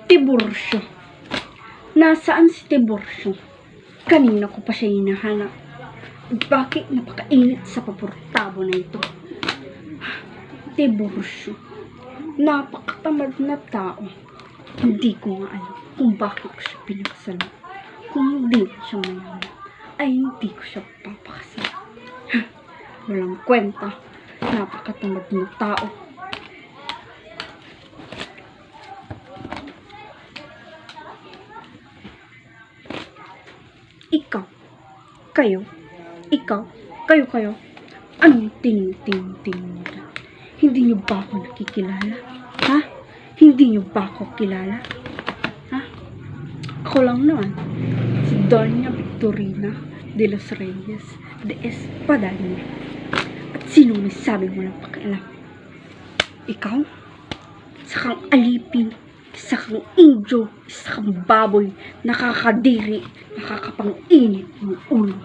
Tiburcio. Nasaan si Tiburcio? Kanina ko pa siya hinahanap. Bakit napakainit sa paportabo na ito? Tiburcio. Napakatamad na tao. Hindi ko nga alam kung bakit ko siya pinakasal. Kung hindi ko siya mayaman, ay hindi ko siya papakasal. Walang kwenta. Napakatamad na tao. Ikaw, kayo, anong ting-ting-ting dyan? Hindi niyo ba ako nakikilala? Ha? Hindi niyo ba ako kilala? Ha? Ako lang naman, si Doña Victorina de los Reyes de Espadaña. At sino may sabi mo lang pakialam? Ikaw? Isa kang alipin, isa kang indio, isa kang baboy, nakakadiri, nakakapanginit ng ulo.